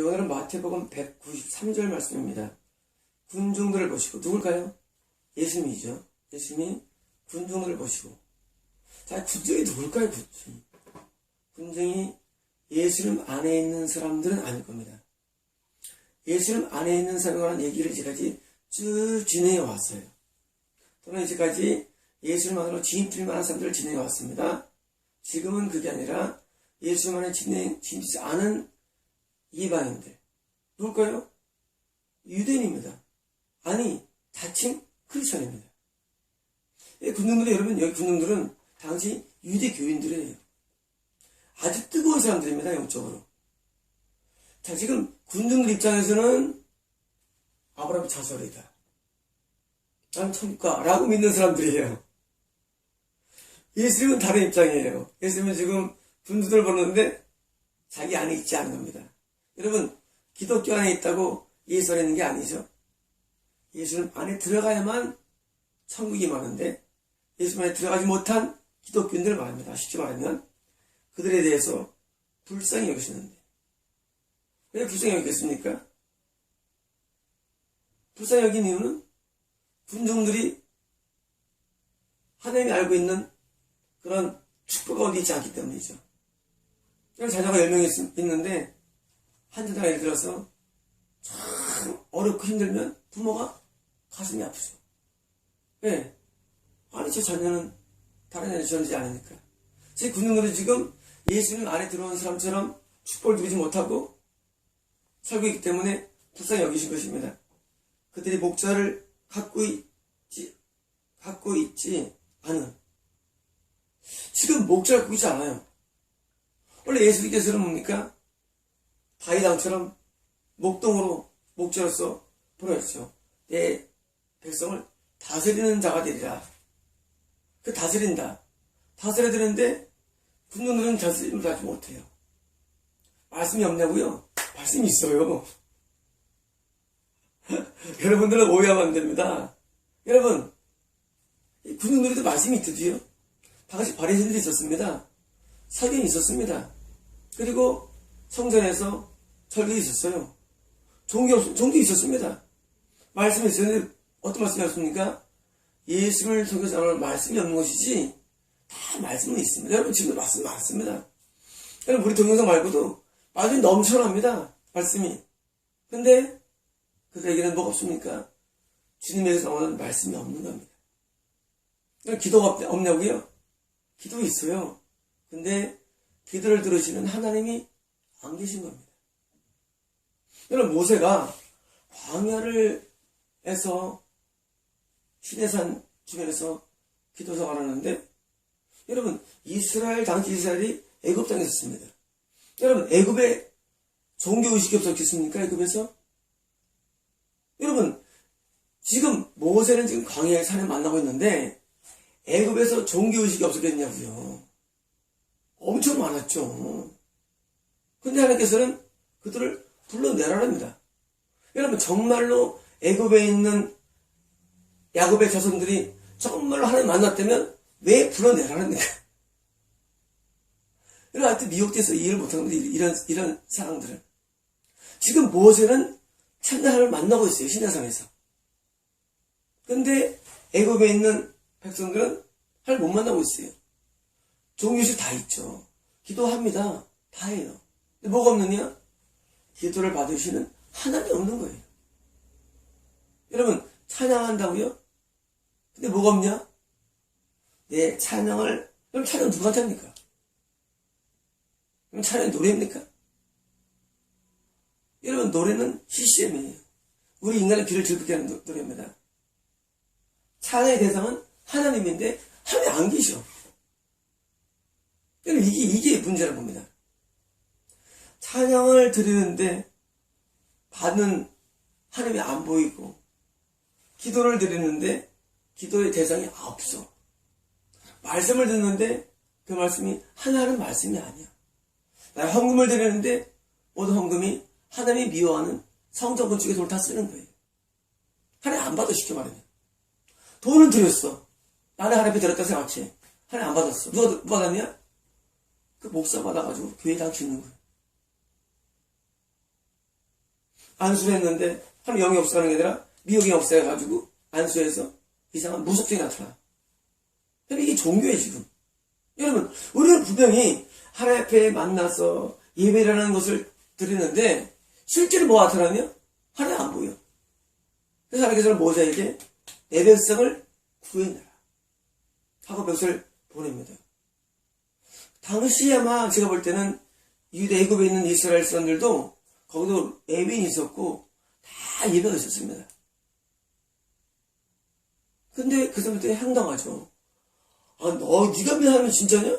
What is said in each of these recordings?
오늘은 마태복음 193절 말씀입니다. 군중들을 보시고, 누굴까요? 예수님이죠. 예수님이 군중들을 보시고. 자, 군중이 누굴까요? 군중이 예수님 안에 있는 사람들은 아닐 겁니다. 예수님 안에 있는 사람에 관한 얘기를 이제까지 쭉 진행해 왔어요. 또는 이제까지 예수님 안으로 진입할 만한 사람들을 진행해 왔습니다. 지금은 그게 아니라 예수님 안에 진입하지 않은 이방인들. 누굴까요? 유대인입니다. 아니, 자칭 크리스천입니다. 군중들이, 여러분, 여기 군중들은 당시 유대교인들이에요. 아주 뜨거운 사람들입니다, 영적으로. 자, 지금 군중들 입장에서는 아브라함이 자설이다. 난 천국가 라고 믿는 사람들이에요. 예수님은 다른 입장이에요. 예수님은 지금 군중들을 보는데 자기 안에 있지 않은 겁니다. 여러분, 기독교 안에 있다고 예수 안에 있는 게 아니죠. 예수님 안에 들어가야만 천국이 많은데 예수 안에 들어가지 못한 기독교인들을 말합니다. 쉽게 말하면 그들에 대해서 불쌍히 여기시는데, 왜 불쌍히 여기겠습니까? 불쌍히 여긴 이유는 군중들이 하나님이 알고 있는 그런 축복가 어디 있지 않기 때문이죠. 자녀가 10명이 있는데 한 자녀가 예를 들어서 참 어렵고 힘들면 부모가 가슴이 아프죠. 왜? 아니, 저 자녀는 다른 자녀 지원하지 않으니까. 제 군중들이 지금 예수님 안에 들어온 사람처럼 축복을 누리지 못하고 살고 있기 때문에 불쌍히 여기신 것입니다. 그들이 목자를 갖고 있지 않은. 지금 목자를 갖고 있지 않아요. 원래 예수님께서는 뭡니까? 다윗 왕처럼 목동으로 목자로서 보냈죠. 내 백성을 다스리는 자가 되리라. 그 다스린다. 다스려야 되는데 군중들은 다스림을 하지 못해요. 말씀이 없냐고요? 말씀이 있어요. 여러분들은 오해하면 안 됩니다. 여러분, 군중들에도 말씀이 있듯이요. 당시 바리새인들이 있었습니다. 사견이 있었습니다. 그리고 성전에서 절기도 있었어요. 종교 있었습니다. 말씀이 있었는데 어떤 말씀이었습니까? 예수를 속여서 나오는 말씀이 없는 것이지 다 말씀은 있습니다. 여러분, 지금도 말씀 많습니다. 여러분, 우리 동영상 말고도 말씀이 넘쳐납니다. 말씀이. 근데 그들에게는 뭐가 없습니까? 주님에게서 나오는 말씀이 없는 겁니다. 기도가 없냐고요? 기도 있어요. 근데 기도를 들으시는 하나님이 안 계신 겁니다. 여러분, 모세가 광야를 해서 시내산 주변에서 기도 생활을 하는데, 여러분, 당시 이스라엘이 애굽 땅에 있었습니다. 여러분, 애굽에 종교의식이 없었겠습니까? 애굽에서? 여러분, 지금 모세는 지금 광야의 산에 만나고 있는데 애굽에서 종교의식이 없었겠냐고요. 엄청 많았죠. 근데 하나님께서는 그들을 불러내라랍니다. 여러분, 정말로 애굽에 있는 야곱의 자손들이 정말로 하나님 만났다면 왜 불러내라랍니까? 여러분, 하여튼 미혹돼서 이해를 못하는 건데, 이런 상황들을. 지금 모세는 참 하나님을 만나고 있어요. 시내산에서. 근데 애굽에 있는 백성들은 하나님을 못 만나고 있어요. 종교식 다 있죠. 기도합니다. 다 해요. 근데 뭐가 없느냐? 기도를 받으시는 하나님이 없는 거예요. 여러분, 찬양한다고요? 근데 뭐가 없냐? 내 찬양을, 그럼 찬양 누구한테 합니까? 그럼 찬양이 노래입니까? 여러분, 노래는 CCM이에요. 우리 인간의 귀를 즐겁게 하는 노래입니다. 찬양의 대상은 하나님인데 하나님이 안 계셔. 여러분, 이게 문제라고 봅니다. 찬양을 드리는데 받는 하나님이 안 보이고, 기도를 드리는데 기도의 대상이 없어. 말씀을 듣는데 그 말씀이 하나님 말씀이 아니야. 나 헌금을 드리는데 모든 헌금이 하나님이 미워하는 성전 건축에 돈을 다 쓰는 거예요. 하나님 안 받아, 쉽게 말하면. 돈은 드렸어. 나는 하나님 앞에 드렸다고 생각해. 하나님 안 받았어. 누가 받았냐? 그 목사 받아가지고 교회당 짓는 거예요. 안수를 했는데 하나님 영이 없어가는 게 아니라 미혹이 없어가지고 안수해서 이상한 무속증이 나타나. 이게 종교예요 지금. 여러분 우리는 분명히 하나님 앞에 만나서 예배라는 것을 드리는데 실제로 뭐 나타나냐? 하나님 안 보여. 그래서 하나님께서는 모세에게 내 백성을 구해내라 하고 백성을 보냅니다. 당시 아마 제가 볼 때는 유대 애굽에 있는 이스라엘 사람들도 거기도 예배인이 있었고 다 예배가 있었습니다. 근데 그 사람들이 황당하죠. 네가 믿는 하나님은 진짜냐?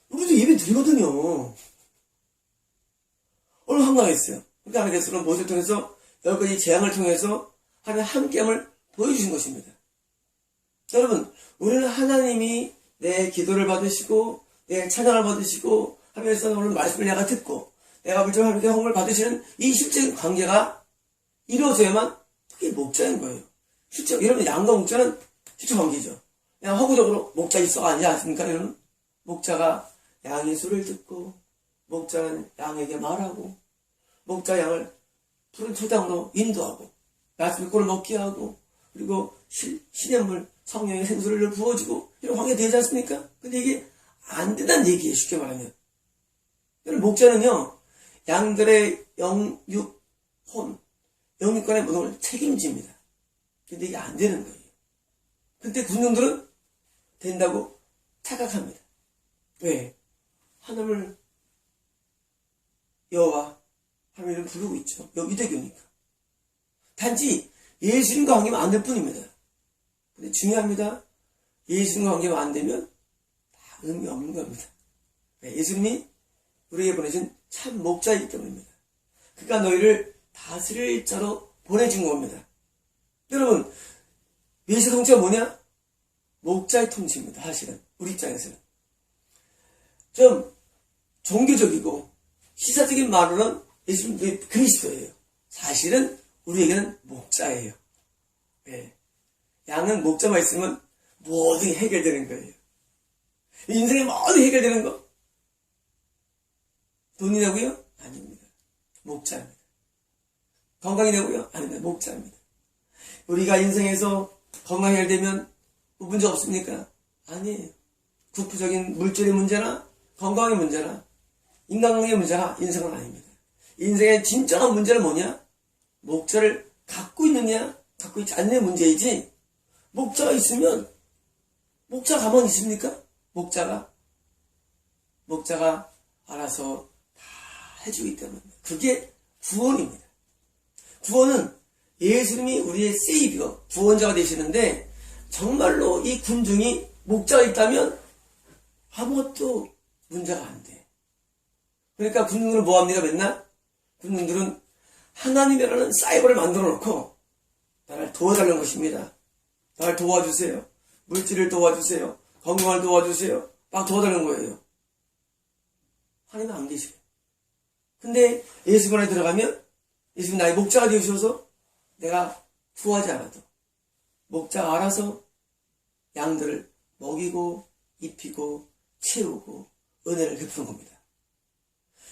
우리도 예배 드리거든요. 얼마나 황당했어요. 그러니까 하나님께서는 모세를 통해서 여러 가지 재앙을 통해서 하나님의 함께함을 보여주신 것입니다. 여러분, 우리는 하나님이 내 기도를 받으시고 내 찬양을 받으시고 하면서 오늘 말씀을 내가 듣고 내가 물질 하나님께 헌금을 받으시는 이 실제적인 관계가 이루어져야만 그게 목자인 거예요. 실제 여러분 양과 목자는 실제 관계죠. 그냥 허구적으로 목자 있어 아니지 않습니까? 여러분 목자가 양의 소리를 듣고 목자는 양에게 말하고 목자 양을 푸른 초당으로 인도하고 말씀의 꼴을 먹게 하고 그리고 시냇물 성령의 생수를 부어주고 이런 관계가 되지 않습니까? 근데 이게 안 된다는 얘기예요. 쉽게 말하면 여러분 목자는요 양들의 영육 혼 영육간의 모든 걸 책임집니다. 근데 이게 안 되는 거예요. 근데 군중들은 된다고 착각합니다. 왜? 하나님을 여호와 하나님을 부르고 있죠. 유대교니까. 단지 예수님과 관계만 안 될 뿐입니다. 근데 중요합니다. 예수님과 관계만 안 되면 다 의미 없는 겁니다. 왜? 예수님이 우리에게 보내신 참 목자이기 때문입니다. 그가 너희를 다스릴 자로 보내준 겁니다. 여러분 메시아 통치가 뭐냐? 목자의 통치입니다. 사실은 우리 입장에서는 좀 종교적이고 시사적인 말로는 예수님이 그리스도예요. 사실은 우리에게는 목자예요. 네. 양은 목자만 있으면 모든 게 해결되는 거예요. 인생의 모든 해결되는 거 돈이냐고요? 아닙니다. 목자입니다. 건강이냐고요? 아닙니다. 목자입니다. 우리가 인생에서 건강이 해결되면 문제 없습니까? 아니에요. 국부적인 물질의 문제나 건강의 문제나 인간관계의 문제가 인생은 아닙니다. 인생의 진정한 문제는 뭐냐? 목자를 갖고 있느냐 갖고 있지 않는 문제이지 목자가 있으면 목자가 가만히 있습니까? 목자가 알아서 다 해주기 때문에 그게 구원입니다. 구원은 예수님이 우리의 세이비어 구원자가 되시는데 정말로 이 군중이 목자가 있다면 아무것도 문제가 안 돼. 그러니까 군중들은 뭐합니까 맨날? 군중들은 하나님이라는 사이버를 만들어 놓고 나를 도와달라는 것입니다. 나를 도와주세요. 물질을 도와주세요. 건강을 도와주세요. 막 도와달라는 거예요. 하나님은 안 계셔요. 근데 예수님 안에 들어가면 예수님 나의 목자가 되어주셔서 내가 구하지 않아도 목자가 알아서 양들을 먹이고 입히고 채우고 은혜를 베푸는 겁니다.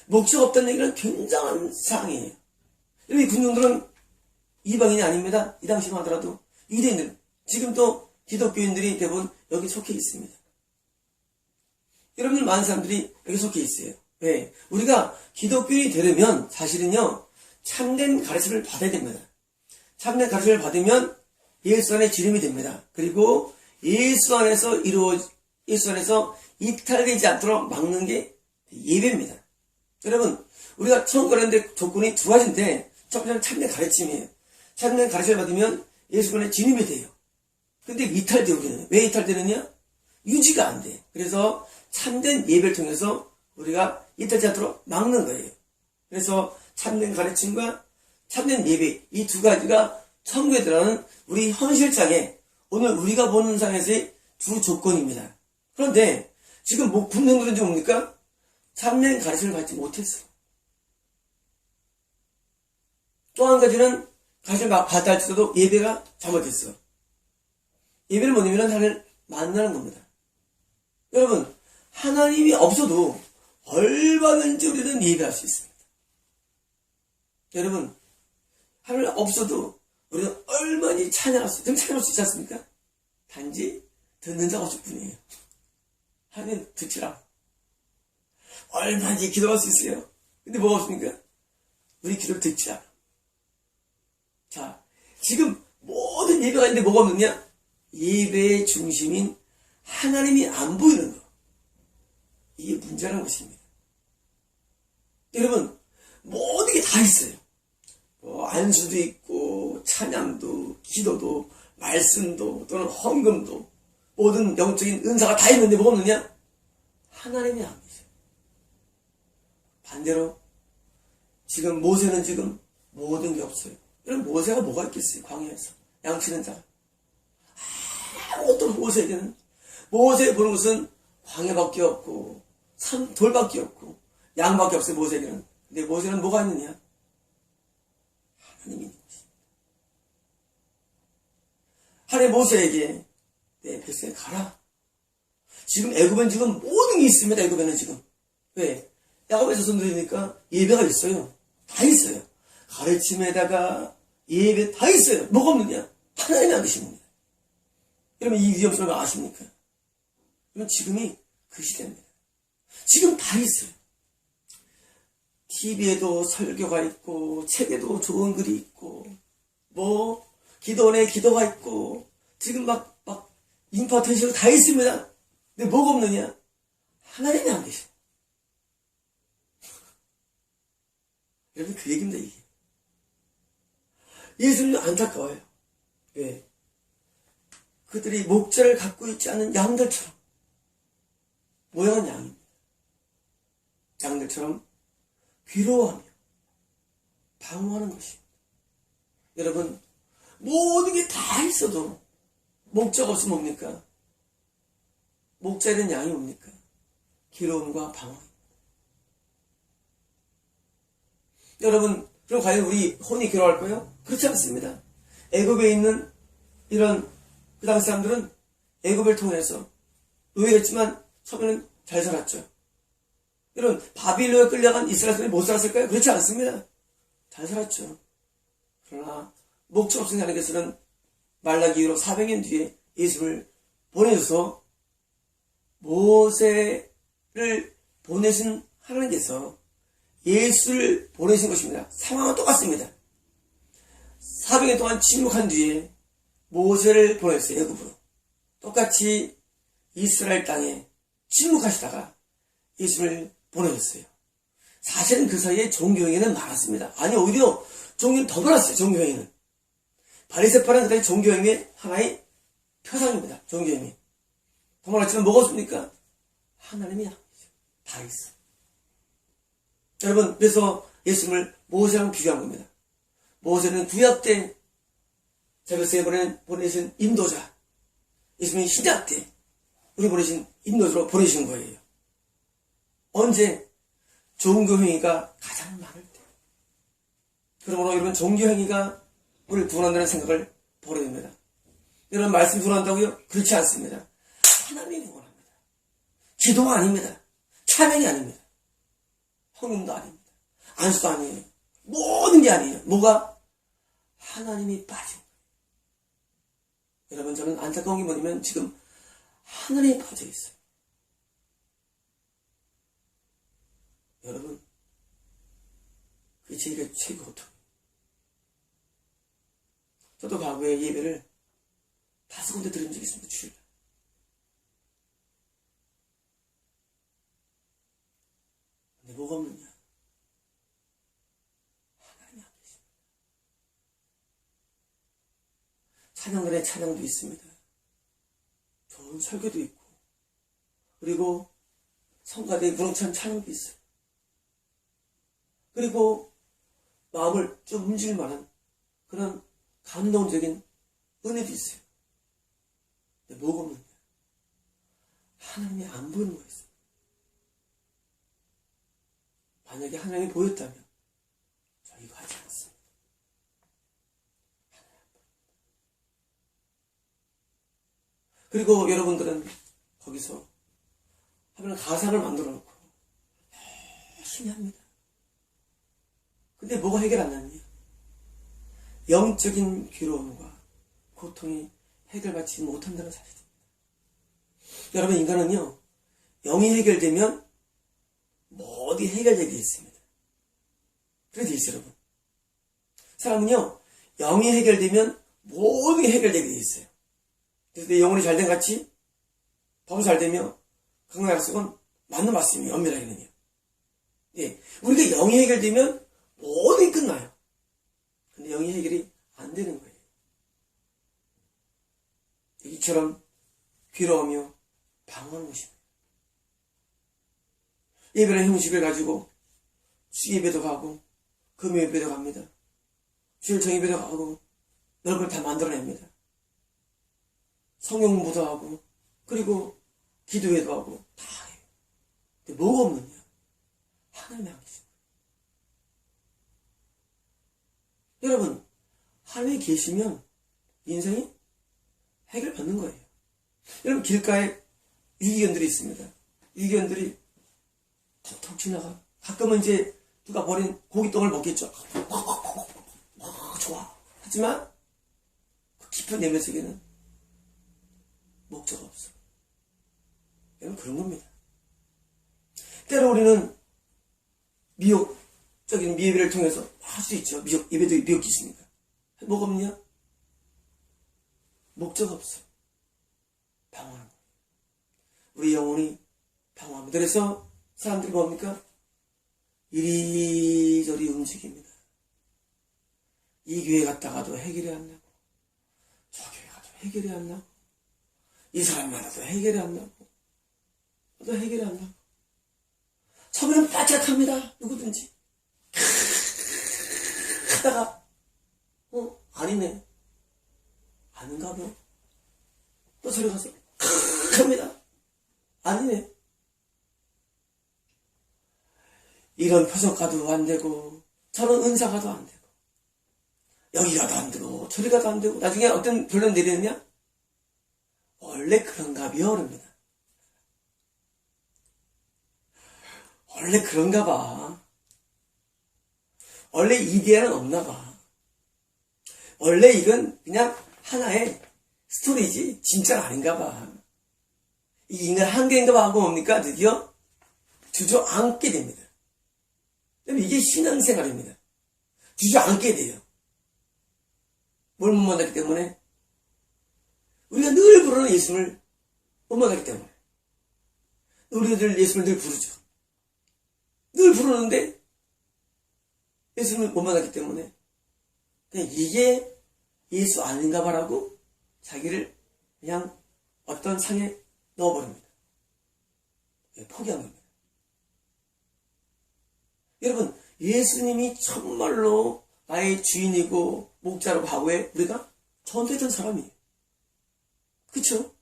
목자가 없다는 얘기는 굉장한 사항이에요. 이 군중들은 이방인이 아닙니다. 이 당시만 하더라도 유대인들 지금 또 기독교인들이 대부분 여기 속해 있습니다. 여러분들 많은 사람들이 여기 속해 있어요. 왜? 우리가 기독교인이 되려면 사실은요 참된 가르침을 받아야 됩니다. 참된 가르침을 받으면 예수 안에 지름이 됩니다. 그리고 예수 안에서 이탈되지 않도록 막는 게 예배입니다. 여러분 우리가 처음 가는데 조건이 두 가지인데 첫 번째는 참된 가르침이에요. 참된 가르침을 받으면 예수 안에 진입이 돼요. 근데 이탈돼 우리는. 왜 이탈되느냐? 유지가 안 돼. 그래서 참된 예배를 통해서 우리가 이탈되지 않도록 막는 거예요. 그래서 참된 가르침과 참된 예배 이 두 가지가 천국에 들어가는 우리 현실상에 오늘 우리가 보는 상에서의 두 조건입니다. 그런데 지금 군중들은 좀 뭡니까? 참된 가르침을 받지 못했어. 또 한 가지는 가르침을 받아 할지라도 예배가 잘못됐어. 예배는 뭐냐면 하나님을 만나는 겁니다. 여러분 하나님이 없어도 얼마든지 우리는 예배할 수 있습니다. 여러분 하나님 없어도 우리는 얼마나 찬양할 수, 좀 찬양할 수 있지 않습니까? 단지 듣는 자가 없을 뿐이에요. 하나님 듣지라. 얼마든지 기도할 수 있어요. 근데 뭐가 없습니까? 우리 기도를 듣지 않아. 자, 지금 모든 예배가 있는데 뭐가 없느냐? 예배의 중심인 하나님이 안 보이는 거. 이게 문제라는 것입니다. 여러분, 모든 게 다 있어요. 안수도 있고, 찬양도, 기도도, 말씀도, 또는 헌금도, 모든 영적인 은사가 다 있는데 뭐가 없느냐? 하나님이 안 계셔. 반대로, 지금 모세는 지금 모든 게 없어요. 이런 모세가 뭐가 있겠어요? 광야에서. 양치는 자. 아무것도 모세에게는. 모세 보는 것은 광야밖에 없고, 돌밖에 없고, 양밖에 없어요, 모세에게는. 근데 모세는 뭐가 있느냐? 하나님이 있는 것입니다. 하나님 모세에게 내 백성에 가라. 지금 애굽은 지금 모든 게 있습니다. 애굽에는 지금. 왜? 야곱에서 손들으니까 예배가 있어요. 다 있어요. 가르침에다가 예배 다 있어요. 뭐가 없느냐? 하나님이 안 계십니다. 여러분 이 위험성을 아십니까? 여러분 지금이 그 시대입니다. 지금 다 있어요. TV에도 설교가 있고 책에도 좋은 글이 있고 기도원에 기도가 있고 지금 막 인파텐션도 다 있습니다. 근데 뭐가 없느냐? 하나님이 안 계셔. 여러분 그 얘기입니다 이게. 예수님 안타까워요. 왜? 그들이 목자를 갖고 있지 않은 양들처럼 모양은 양입니다. 양들처럼 괴로워하며 방황하는 것입니다. 여러분 모든 게 다 있어도 목자가 없으면 뭡니까? 목자는 양이 뭡니까? 괴로움과 방황입니다. 여러분 그럼 과연 우리 혼이 괴로워할까요? 그렇지 않습니다. 애굽에 있는 이런 그 당시 사람들은 애굽을 통해서 노예했지만 처음에는 잘 살았죠. 이런 바빌론에 끌려간 이스라엘 사람이 못 살았을까요? 그렇지 않습니다. 잘 살았죠. 그러나 목적 없은 하나님께서는 말라기 이후로 400년 뒤에 예수를 보내셔서 모세를 보내신 하나님께서 예수를 보내신 것입니다. 상황은 똑같습니다. 400년 동안 침묵한 뒤에 모세를 보냈어요. 애굽으로. 똑같이 이스라엘 땅에 침묵하시다가 예수를 보내셨어요. 사실은 그 사이에 종교행위는 많았습니다. 아니 오히려 종교는 더 많았어요. 종교행위는. 바리새파는 그다음에 종교행위의 하나의 표상입니다. 종교행위. 더 많았지만 뭐가 없습니까? 하나님이 다 있어. 여러분 그래서 예수님을 모세랑 비교한 겁니다. 모세는 구약 때 자기가 보내신 인도자. 예수님은 신약 때 우리 보내신 인도자로 보내신 거예요. 언제? 종교행위가 가장 많을 때. 그러므로 여러분 종교행위가 우리를 구원한다는 생각을 버려야 됩니다. 여러분 말씀 구원한다고요? 그렇지 않습니다. 하나님이 구원합니다. 기도가 아닙니다. 찬양이 아닙니다. 헌금도 아닙니다. 안수도 아니에요. 모든 게 아니에요. 뭐가? 하나님이 빠진 거예요. 여러분 저는 안타까운 게 뭐냐면 지금 하나님이 빠져 있어요. 여러분 그게 제일 최고 고통. 저도 과거에 예배를 5군데 들은 적이 있습니다. 주일. 근데 뭐가 없느냐? 하나님이 안 계십니다. 찬양들의 찬양도 있습니다. 좋은 설교도 있고 그리고 성가대의 무렁찬 찬양도 있어요. 그리고 마음을 좀 움직일 만한 그런 감동적인 은혜도 있어요. 근데 뭐가 없느냐? 하나님이 안 보이는 거였어요. 만약에 하나님이 보였다면 저 이거 하지 않았습니다. 그리고 여러분들은 거기서 하나님 가상을 만들어 놓고 열심히 합니다. 근데 뭐가 해결 안 나느냐? 영적인 괴로움과 고통이 해결받지 못한다는 사실입니다. 여러분, 인간은요, 영이 해결되면 모두 해결되게 되어 있습니다. 그래 되어 있어요, 여러분. 사람은요, 영이 해결되면 모든 게 해결되게 되어 있어요. 그래서 내 영혼이 잘된 같이 더 잘되며 건강한 약속은 맞는 말씀이에요, 엄밀하게는요. 예, 우리가 영이 해결되면 모든 게 끝나요. 근데 영이 해결이 안 되는 거예요. 이처럼 괴로우며 방황하는 것입니다. 예배라는 형식을 가지고 수예배도 가고 금요예배도 갑니다. 주일 정예배도 가고 넓을 다 만들어냅니다. 성경 공부도 하고 그리고 기도회도 하고 다 해요. 근데 뭐가 없느냐? 하나님의 함께십니다. 여러분, 하나님이 계시면 인생이 해결받는 거예요. 여러분, 길가에 유기견들이 있습니다. 유기견들이 톡톡 지나가. 가끔은 이제 누가 버린 고깃덩을 먹겠죠. 좋아. 하지만 그 깊은 내면 속에는 목적 없어. 여러분, 그런 겁니다. 때로 우리는 미혹적인 미예배를 통해서 할 수 있죠. 예배도 미혹이 있으니까. 뭐가 없냐? 목적 없어. 방황하는 거예요. 우리 영혼이 방황합니다. 그래서 사람들이 뭡니까? 이리저리 움직입니다. 이 교회 갔다가도 해결이 안 나고, 저 교회 가도 해결이 안 나고, 이 사람 만나도 해결이 안 나고, 또 해결이 안 나고. 처음에는 빠짝합니다. 누구든지. 하다가, 아니네. 아닌가 봐. 또 저리 가서, 합니다. 아니네. 이런 표적가도 안 되고, 저런 은사가도 안 되고, 여기 가도 안 되고, 저리 가도 안 되고, 나중에 어떤 결론 내리느냐? 원래 그런가 봐요, 그럽니다. 원래 그런가 봐. 원래 이데아는 없나 봐. 원래 이건 그냥 하나의 스토리지, 진짜가 아닌가 봐. 이 인간 한계인가 봐 하고 뭡니까? 드디어 주저앉게 됩니다. 이게 신앙생활입니다. 주저앉게 돼요. 뭘 못 만났기 때문에? 우리가 늘 부르는 예수를 못 만났기 때문에. 우리들 예수를 늘 부르죠. 늘 부르는데 예수를 못 만났기 때문에 그냥 이게 예수 아닌가 봐라고 자기를 그냥 어떤 상에 넣어버립니다. 포기한 겁니다. 여러분, 예수님이 정말로 나의 주인이고 목자라고 하고에 우리가 전도했던 사람이에요. 그쵸?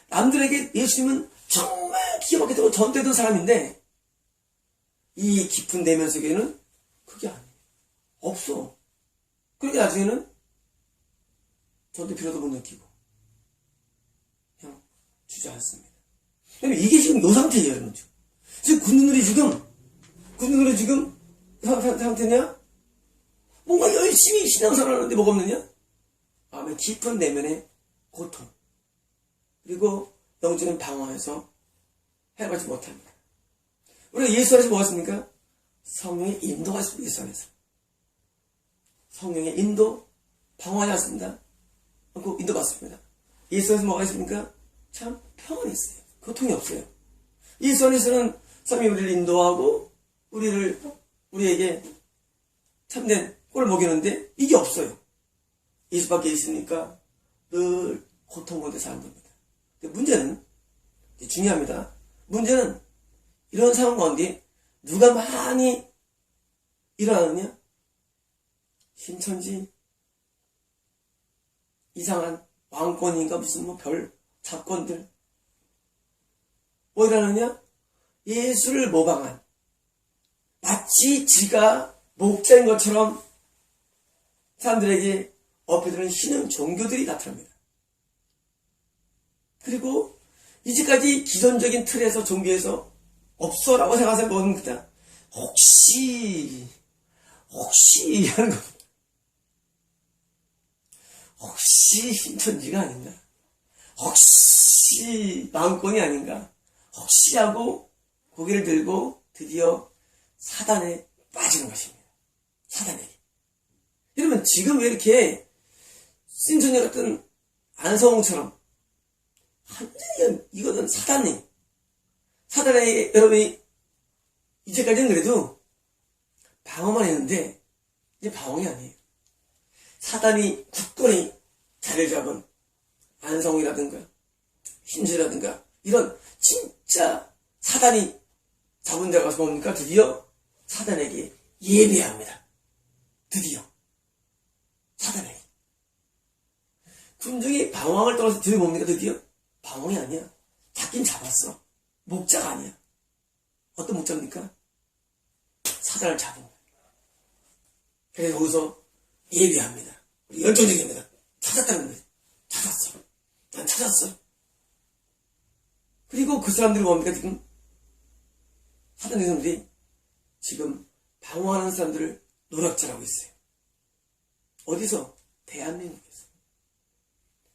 남들에게 예수님은 정말 기가 막히게 전도했던 사람인데 이 깊은 내면 속에는 그게 아니에요. 없어. 그러니까 나중에는 전도 필요도 못 느끼고 그냥 주저앉습니다. 이게 지금 요 상태예요, 여러분. 지금 군인들이 지금 상태냐? 뭔가 열심히 신앙생활 하는데 뭐가 없느냐? 마음의 깊은 내면의 고통 그리고 영적인 방황에서 해결하지 못합니다. 우리가 예수 안에서 뭐 했습니까? 성령의 인도가 있습니다. 예수 안에서 성령의 인도 방황하지 않습니다. 그 인도 받습니다. 예수 안에서 뭐가 있습니까? 참 평안이 있어요. 고통이 없어요. 예수 안에서는 성령이 우리를 인도하고 우리에게 참된 꼴을 먹이는데 이게 없어요. 예수밖에 있으니까 늘 고통 가운데 사는 겁니다. 문제는 중요합니다. 문제는 이런 상황 가운데 누가 많이 일어나느냐? 신천지 이상한 왕권인가 무슨 별 잡권들 뭐 일어나느냐? 예수를 모방한 마치 지가 목자인 것처럼 사람들에게 어필되는 신흥 종교들이 나타납니다. 그리고 이제까지 기존적인 틀에서 종교에서 없어라고 생각해서 먹습니다. 혹시 하는 겁니다. 혹시 신천지가 아닌가? 혹시 마음권이 아닌가? 혹시 하고 고개를 들고 드디어 사단에 빠지는 것입니다. 사단에게. 여러분, 지금 왜 이렇게 신천지 같은 안성홍처럼 완전히 이거는 사단에 여러분이 이제까지는 그래도 방어만 했는데 이제 방어이 아니에요. 사단이 굳건히 자리를 잡은 안성이라든가 신주라든가 이런 진짜 사단이 잡은 데가 가서 뭡니까? 드디어 사단에게 예배합니다. 드디어 사단에게. 군중이 방황을 떠나서 드디어 뭡니까? 드디어 방황이 아니야. 잡긴 잡았어. 목자가 아니야. 어떤 목자입니까? 사단을 잡은 거야. 그래서 거기서 예배합니다. 우리 열정적입니다. 찾았다는 거예요. 찾았어. 난 찾았어. 그리고 그 사람들이 뭡니까? 지금 사단의 사람들이 지금 방어하는 사람들을 노략질하고 있어요. 어디서? 대한민국에서.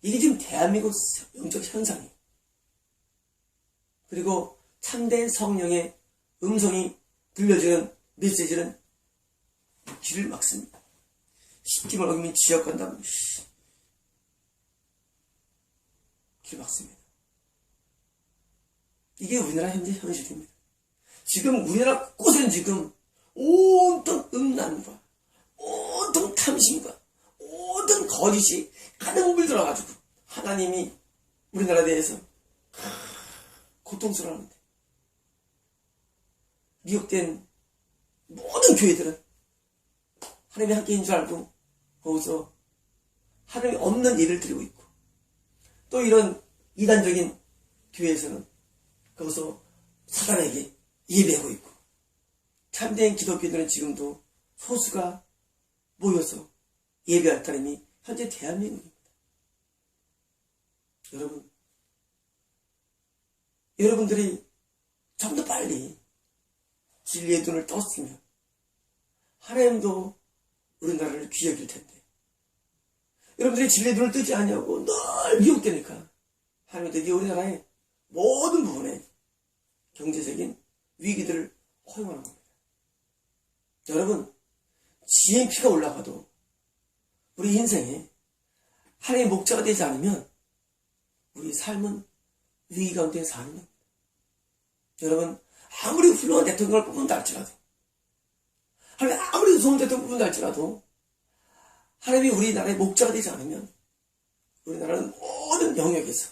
이게 지금 대한민국 영적 현상이에요. 그리고 참된 성령의 음성이 들려주는 메시지는 길을 막습니다. 십기만 어기면 지역 간다면 길 막습니다. 이게 우리나라 현재 현실입니다. 지금 우리나라 곳은 지금 온통 음란과 온통 탐심과 온통 거짓이 가득 물들어가지고 하나님이 우리나라에 대해서 고통스러워하는데 미혹된 모든 교회들은 하나님이 함께인 줄 알고 거기서 하나님이 없는 일을 드리고 있고 또 이런 이단적인 교회에서는 거기서 사단에게 예배하고 있고 참된 기독교들은 지금도 소수가 모여서 예배할 따름이 현재 대한민국입니다. 여러분들이 좀 더 빨리 진리의 눈을 떴으면 하나님도 우리나라를 귀히 여길 텐데 여러분들이 진리의 눈을 뜨지 않냐고 늘 미혹되니까 하나님도 우리나라의 모든 부분에 경제적인 위기들을 허용하는 겁니다. 여러분, GNP가 올라가도 우리 인생에 하나님의 목자가 되지 않으면 우리 삶은 위기 가운데 사는 겁니다. 여러분, 아무리 훌륭한 대통령을 뽑는다 할지라도 하나님 아무리 좋은 대통령을 뽑는다 할지라도 하나님이 우리나라의 목자가 되지 않으면 우리나라는 모든 영역에서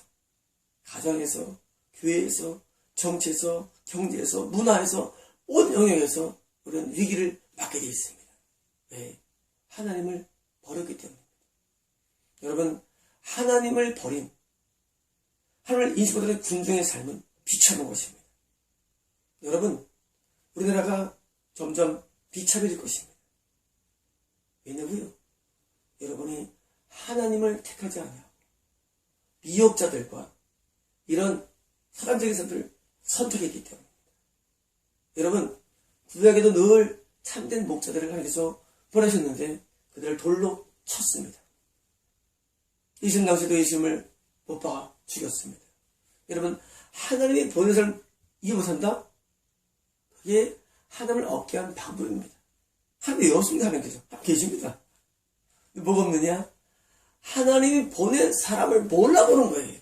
가정에서 교회에서 정치에서 경제에서 문화에서 모든 영역에서 우리는 위기를 맞게 되어 있습니다. 왜? 하나님을 버렸기 때문입니다. 여러분, 하나님을 버린 하나님을 인식 못하는 군중의 삶은 비참한 것입니다. 여러분, 우리나라가 점점 비참해질 것입니다. 왜냐고요? 여러분이 하나님을 택하지 않냐고 미혹자들과 이런 사단적인 사람들을 선택했기 때문입니다. 여러분, 구약에도 늘 참된 목자들을 하나님께서 보내셨는데 그들을 돌로 쳤습니다. 이심 당시에도 예수님을 못 박아 죽였습니다. 여러분, 하나님이 보낸 사람 이해 못한다? 그게 하나님을 얻게 한 방법입니다. 하나님이 없습니다. 하나님께서 계십니다. 뭐가 없느냐? 하나님이 보낸 사람을 몰라보는 거예요.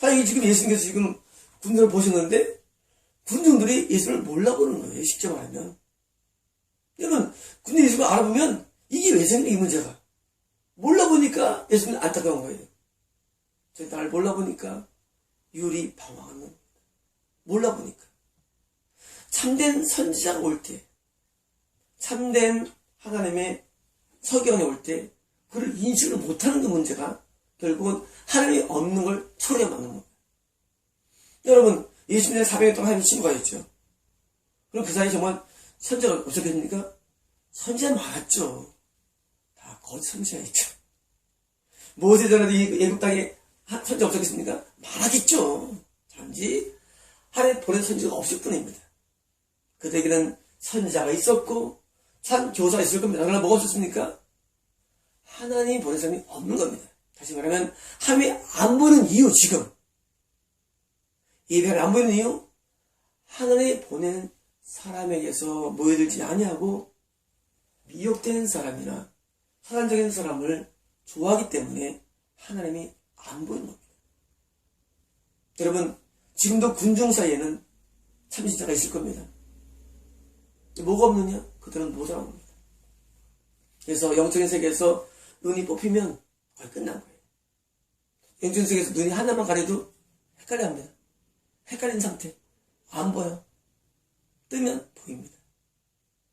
아니 지금 예수님께서 지금 군중을 보셨는데 군중들이 예수를 몰라보는 거예요. 쉽게 말하면. 여러분, 근데 예수를 알아보면 이게 왜 생겨 이 문제가. 몰라보니까 예수는 안타까운 거예요. 저희 날 몰라보니까 유리 방황하는 겁니다. 몰라보니까. 참된 선지자가 올 때, 참된 하나님의 서기관이 올 때 그를 인식을 못하는 그 문제가 결국은 하나님이 없는 걸 처리해 막는 겁니다. 여러분, 예수님의 400년 동안 하나님이 침묵하셨죠. 그럼 그 사이에 정말 선지자가 없었겠습니까? 선지자 많았죠. 다 거짓 선지자가 있죠. 모세 전에도 애굽 땅에 선지자 없었겠습니까? 많았겠죠. 단지 하나님 보낸 선지자가 없을 뿐입니다. 그들에게는 선지자가 있었고 참 교사가 있을 겁니다. 그러나 뭐가 없었습니까? 하나님이 보낸 사람이 없는 겁니다. 다시 말하면 하나님이 안 보이는 이유, 지금 예배를 안 보이는 이유, 하나님이 보낸 사람에게서 모여들지 아니하고 미혹된 사람이나 사단적인 사람을 좋아하기 때문에 하나님이 안 보이는 겁니다. 여러분, 지금도 군중 사이에는 참신자가 있을 겁니다. 뭐가 없느냐? 그들은 모자란 겁니다. 그래서 영적인 세계에서 눈이 뽑히면 거의 끝난 거예요. 영적인 세계에서 눈이 하나만 가려도 헷갈려 합니다. 헷갈린 상태. 안 보여. 뜨면 보입니다.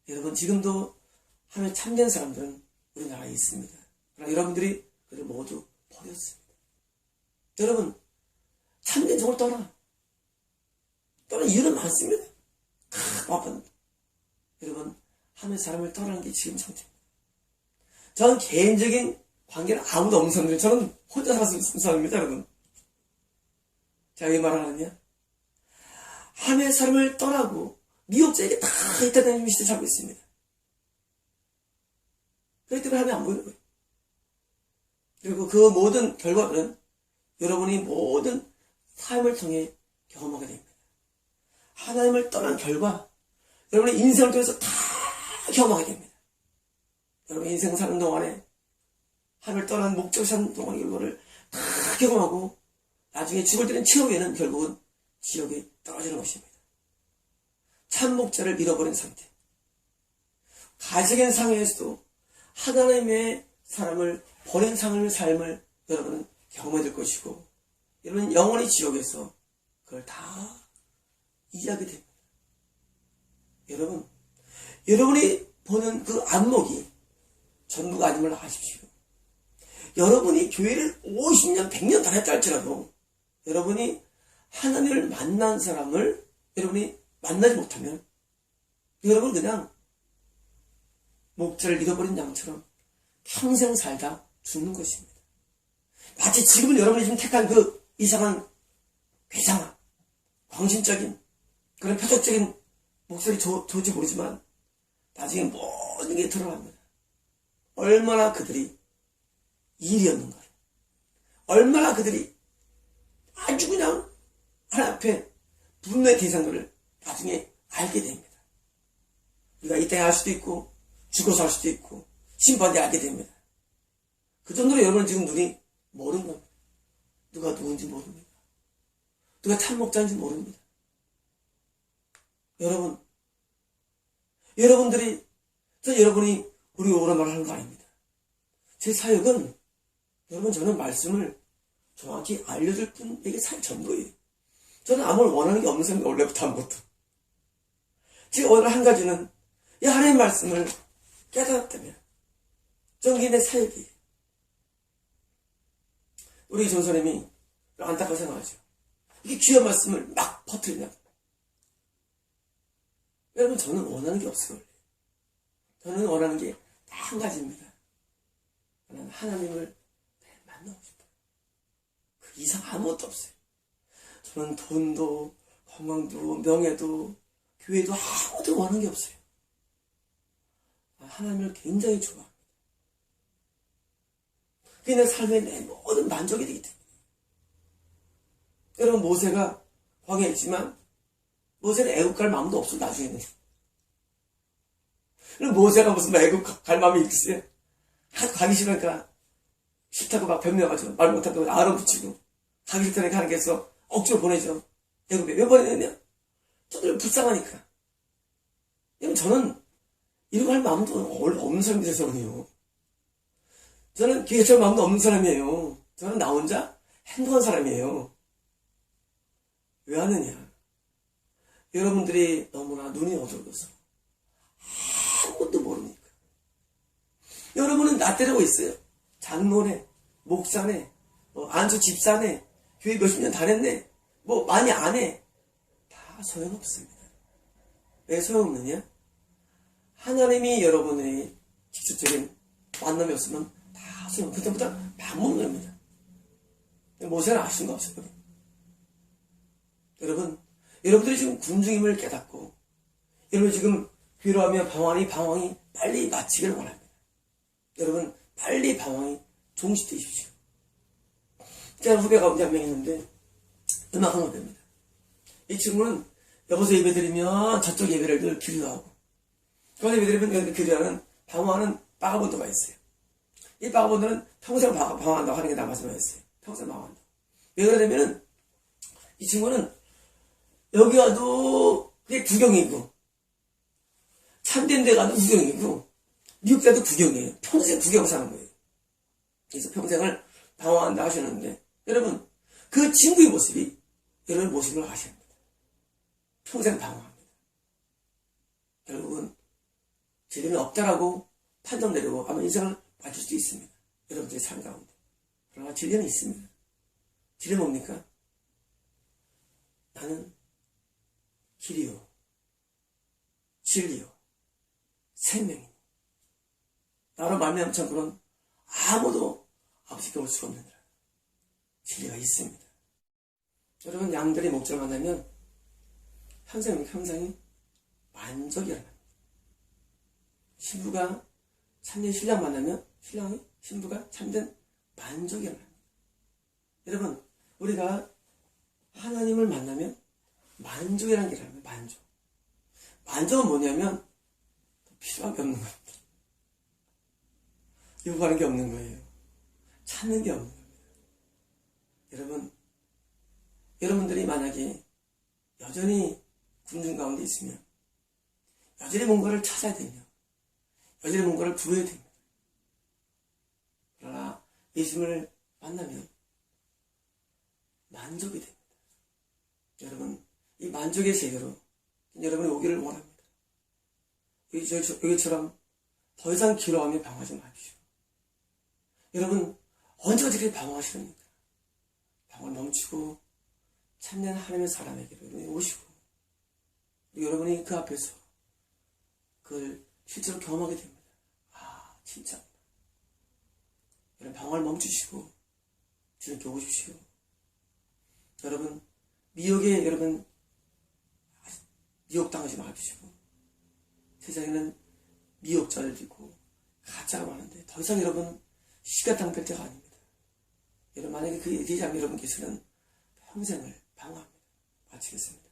여러분, 지금도 하나님의 참된 사람들은 우리나라에 있습니다. 그러나 여러분들이 그를 모두 버렸습니다. 여러분, 참된 종을 떠나. 떠난 이유는 많습니다. 여러분, 하나님의 사람을 떠나는 게 지금 상태입니다. 저는 개인적인 관계는 아무도 없는 사람들, 저는 혼자 살았을 사람입니다, 여러분. 제가 왜 말하느냐? 하나님의 사람을 떠나고 미혹자에게 다 있다는 시대에 살고 있습니다. 그렇기 때문에 하나님이 안 보이는 거예요. 그리고 그 모든 결과는 여러분이 모든 삶을 통해 경험하게 됩니다. 하나님을 떠난 결과, 여러분의 인생을 통해서 다 경험하게 됩니다. 여러분 인생 사는 동안에 하나님을 떠난 목적 사는 동안의 결과를 다 경험하고 나중에 죽을 때는 최후에는 결국은 지옥에 떨어지는 것입니다. 참 목자를 잃어버린 상태. 가정의 상에서도 하나님의 사람을 버린 삶을 여러분은 경험해야 될 것이고, 여러분 영원히 지옥에서 그걸 다 이해하게 됩니다. 여러분이 보는 그 안목이 전부가 아님을 아십시오. 여러분이 교회를 50년, 100년 다녔다 할지라도 여러분이 하나님을 만난 사람을 여러분이 만나지 못하면 여러분 그냥 목자를 잃어버린 양처럼 평생 살다 죽는 것입니다. 마치 지금은 여러분이 지금 택한 그 이상한 괴상한 광신적인 그런 표적적인 목소리 좋을지 모르지만 나중에 모든 게 드러납니다. 얼마나 그들이 일이었는가, 얼마나 그들이 아주 그냥 하나님 앞에 분노의 대상들을 나중에 알게 됩니다. 우리가 이 땅에 알 수도 있고 죽어서 할 수도 있고 심판에 알게 됩니다. 그 정도로 여러분은 지금 눈이 모르는 겁니다. 누가 누군지 모릅니다. 누가 참목자인지 모릅니다. 여러분들이 여러분이 우리 오란 말을 하는 거 아닙니다. 제 사역은 여러분 저는 말씀을 정확히 알려줄 분에게 살 전부예요. 저는 아무를 원하는 게 없는 사람이 원래부터 아무것도. 지금 오늘 한 가지는 이 하나님의 말씀을 깨달았다면 저는 내 사역이에요. 우리 전선님이 안타까워 생각하죠. 이게 귀한 말씀을 막 퍼뜨리냐. 여러분 저는 원하는 게 없어요. 저는 원하는 게 딱 한 가지입니다. 저는 하나님을 만나고 싶어요. 그 이상 아무것도 없어요. 저는 돈도 건강도 명예도 교회도 아무것도 원하는 게 없어요. 하나님을 굉장히 좋아합니다. 그게 내 삶의 내 모든 만족이 되기 때문에. 여러분 모세가 광야에 있지만 모세는 애국 갈 마음도 없어 나중에는. 모세가 무슨 애국 갈 마음이 있겠어요? 가기 싫으니까 싫다고 막 변명하죠. 말 못한다고 알아 붙이고 가기 싫다니까 하나님께서 억지로 보내죠. 애국에 왜 보내느냐? 저들 불쌍하니까. 저는 이런 거 할 마음도 없는 사람이죠. 저는 기회처럼 마음도 없는 사람이에요. 저는 나 혼자 행동한 사람이에요. 왜 하느냐? 여러분들이 너무나 눈이 어두워서 아무것도 모르니까. 여러분은 나 때리고 있어요. 장로네, 목사네, 안수 집사네, 교회 몇십 년 다녔네, 많이 안 해. 다 소용없습니다. 왜 소용없느냐? 하나님이 여러분의 직접적인 만남이 없으면 다 소용. 그때보다 반복을 합니다. 모세는 아신 거 없어요. 여러분들이 지금 군중임을 깨닫고 여러분 지금 괴로워하며 방황이 빨리 마치기를 원합니다. 여러분 빨리 방황이 종식되십시오. 제가 후배 가운데 한 명 있는데 음악한 후배입니다. 이 친구는 여기서 예배드리면 저쪽 예배를 늘 기도하고 그 예배드리면 기도하는 방황하는 바가본드가 있어요. 이 바가본드는 평생 방황한다고 하는 게 나 말씀하셨어요. 평생 방황한다. 왜 그러냐면은 이 친구는 여기 와도 그게 구경이고 참된 데 가도 구경이고 미국 가도 구경이에요. 평생 구경 사는 거예요. 그래서 평생을 방황한다 하시는데 여러분 그 친구의 모습이 여러분의 모습을 아셔야 합니다. 평생 방황합니다. 결국은 재능이 없다라고 판정 내리고 아마 인생을 맞출 수도 있습니다. 여러분들의 삶 가운데. 그러나 진리는 있습니다. 진리 뭡니까? 나는 길이요 진리요 생명이니 나로 말미암은 참고는 아무도 아버지께 올 수가 없느니라. 진리가 있습니다. 여러분 양들이 목자를 만나면 평생이 만족이라는 겁니다. 신부가 참된 신랑 만나면 신부가 참된 만족이라는 겁니다. 여러분 우리가 하나님을 만나면 만족이라는 게 있습니다. 만족은 뭐냐면 필요한 게 없는 겁니다. 요구하는 게 없는 거예요. 찾는 게 없는 겁니다. 여러분들이 만약에 여전히 군중 가운데 있으면 여전히 뭔가를 찾아야 되며 여전히 뭔가를 부여야 됩니다. 그러나 예수님을 만나면 만족이 됩니다. 여러분 이 만족의 세계로 여러분이 오기를 원합니다. 여기처럼 더 이상 기로하며 방황하지 마십시오. 여러분 언제까지 그렇게 방황하시렵니까? 방황을 멈추고 참된 하나님의 사람에게로 여러분이 오시고 여러분이 그 앞에서 그걸 실제로 경험하게 됩니다. 아 진짜 여러분 방황을 멈추시고 주님께 오십시오. 여러분 미혹에 여러분 미혹당하지 마십시오. 세상에는 미혹자들 있고 가짜가 많은데 더 이상 여러분 시가당 뺄 때가 아닙니다. 여러분 만약에 그게 되지 않으면 여러분께서는 평생을 방황합니다. 마치겠습니다.